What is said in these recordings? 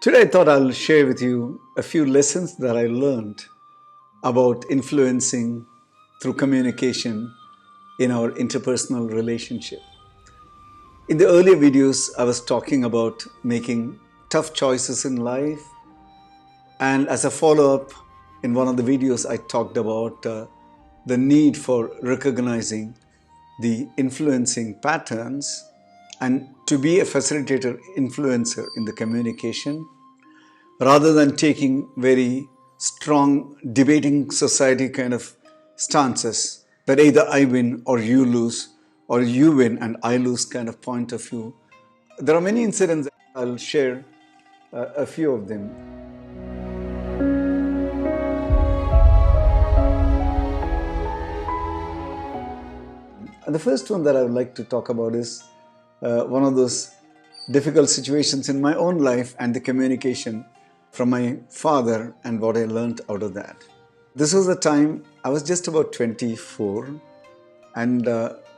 Today I thought I'll share with you a few lessons that I learned about influencing through communication in our interpersonal relationship. In the earlier videos, I was talking about making tough choices in life, and as a follow-up, in one of the videos I talked about the need for recognizing the influencing patterns and to be a facilitator influencer in the communication rather than taking very strong debating society kind of stances that either I win or you lose or you win and I lose kind of point of view. There are many incidents. I'll share a few of them. The first one that I would like to talk about is one of those difficult situations in my own life and the communication from my father and what I learned out of that. This was the time I was just about 24, and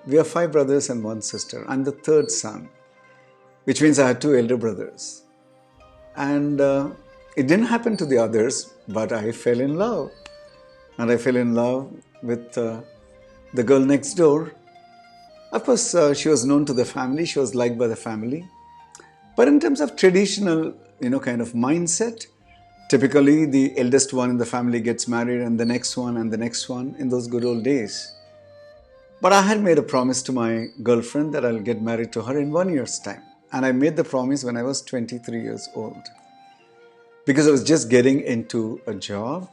we are 5 brothers and 1 sister. I'm the third son, which means I had 2 elder brothers. And it didn't happen to the others, but I fell in love. And I fell in love with the girl next door. Of course, she was known to the family. She was liked by the family. But in terms of traditional, kind of mindset, typically the eldest one in the family gets married and the next one and the next one in those good old days. But I had made a promise to my girlfriend that I'll get married to her in 1 year's time. And I made the promise when I was 23 years old. Because I was just getting into a job.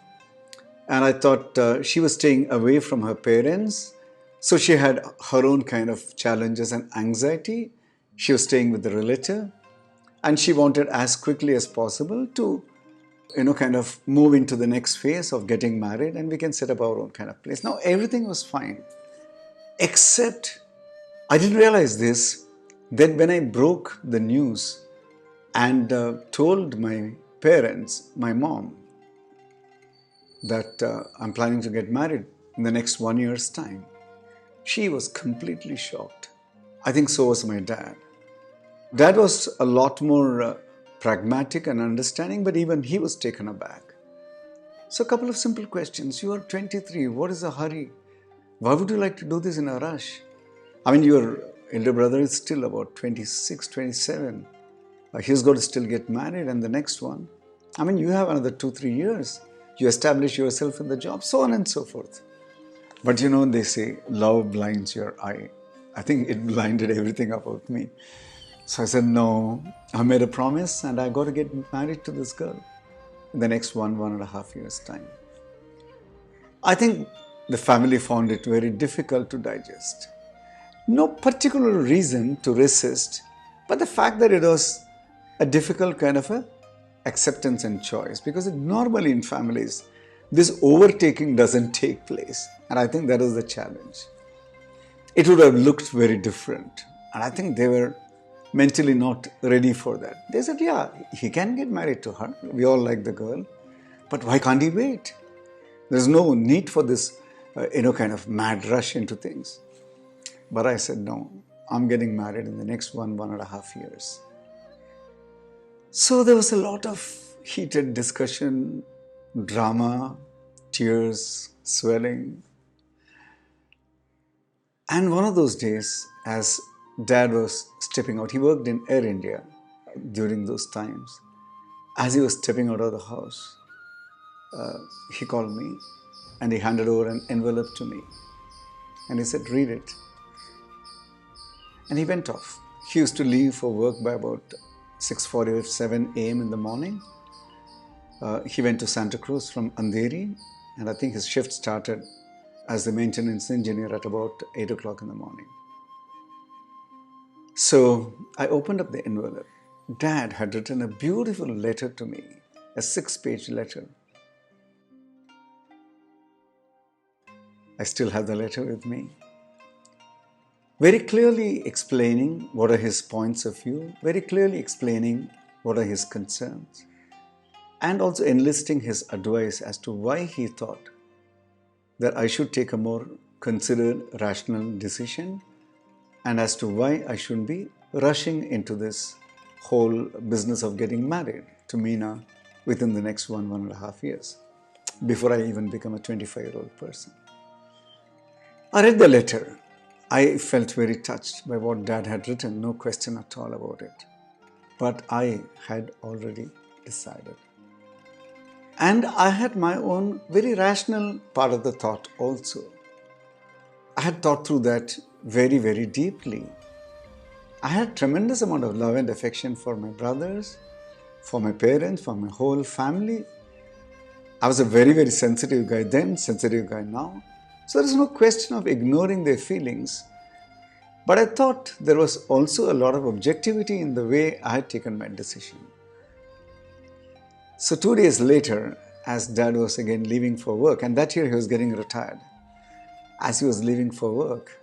And I thought she was staying away from her parents. So she had her own kind of challenges and anxiety. She was staying with a relative. And she wanted as quickly as possible to, kind of move into the next phase of getting married and we can set up our own kind of place. Now, everything was fine. Except, I didn't realize this, that when I broke the news and told my parents, my mom, that I'm planning to get married in the next 1 year's time, she was completely shocked. I think so was my dad. Dad was a lot more pragmatic and understanding, but even he was taken aback. So a couple of simple questions. You are 23. What is the hurry? Why would you like to do this in a rush? I mean, your elder brother is still about 26, 27. He's got to still get married and the next one. I mean, you have another 2-3 years. You establish yourself in the job, so on and so forth. But they say love blinds your eye. I think it blinded everything about me. So I said, no, I made a promise and I got to get married to this girl in the next 1.5 years' time. I think the family found it very difficult to digest. No particular reason to resist, but the fact that it was a difficult kind of a acceptance and choice, because normally in families, this overtaking doesn't take place. And I think that is the challenge. It would have looked very different. And I think they were mentally not ready for that. They said, yeah, he can get married to her. We all like the girl. But why can't he wait? There's no need for this, kind of mad rush into things. But I said, no, I'm getting married in the next 1.5 years. So there was a lot of heated discussion, drama, tears, swelling. And one of those days, as Dad was stepping out, he worked in Air India during those times. As he was stepping out of the house, he called me and he handed over an envelope to me. And he said, read it. And he went off. He used to leave for work by about 6:47 a.m. in the morning. He went to Santa Cruz from Andheri, and I think his shift started as the maintenance engineer at about 8 o'clock in the morning. So I opened up the envelope. Dad had written a beautiful letter to me, a 6-page letter. I still have the letter with me. Very clearly explaining what are his points of view, very clearly explaining what are his concerns, and also enlisting his advice as to why he thought that I should take a more considered, rational decision and as to why I shouldn't be rushing into this whole business of getting married to Meena within the next 1.5 years, before I even become a 25-year-old person. I read the letter. I felt very touched by what Dad had written, no question at all about it. But I had already decided. And I had my own very rational part of the thought also. I had thought through that very, very deeply. I had tremendous amount of love and affection for my brothers, for my parents, for my whole family. I was a very, very sensitive guy then, sensitive guy now. So there is no question of ignoring their feelings. But I thought there was also a lot of objectivity in the way I had taken my decision. So 2 days later, as Dad was again leaving for work, and that year he was getting retired, as he was leaving for work,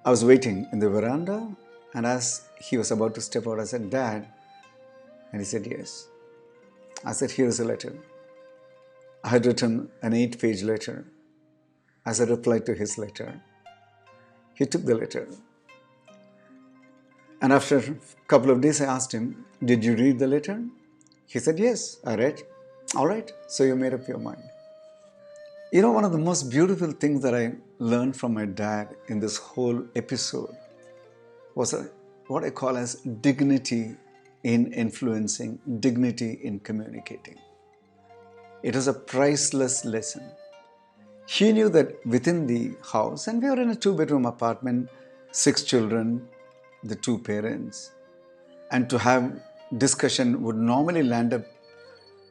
I was waiting in the veranda, and as he was about to step out, I said, "Dad," and he said, "Yes." I said, "Here's a letter." I had written an 8-page letter. As I replied to his letter, he took the letter. And after a couple of days, I asked him, "Did you read the letter?" He said, "Yes, I read." "All right, so you made up your mind." You know, one of the most beautiful things that I learned from my dad in this whole episode was what I call as dignity in influencing, dignity in communicating. It was a priceless lesson. He knew that within the house, and we were in a 2-bedroom apartment, 6 children, the 2 parents, and to have discussion would normally land up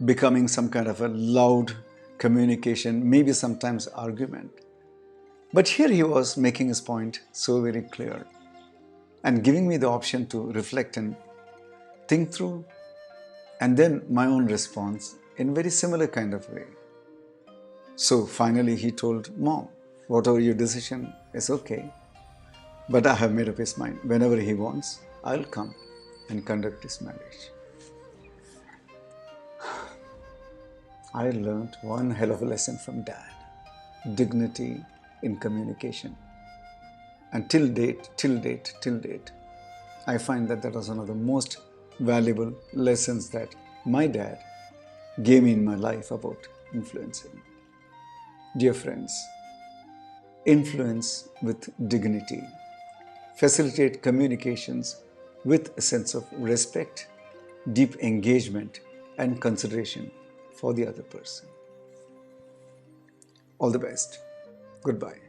becoming some kind of a loud communication, maybe sometimes argument. But here he was making his point so very clear and giving me the option to reflect and think through, and then my own response in very similar kind of way. So finally he told Mom, "Whatever your decision is okay, but I have made up his mind. Whenever he wants, I'll come and conduct his marriage." I learned one hell of a lesson from Dad. Dignity in communication. And till date, I find that was one of the most valuable lessons that my dad gave me in my life about influencing. Dear friends, influence with dignity. Facilitate communications with a sense of respect, deep engagement, and consideration for the other person. All the best. Goodbye.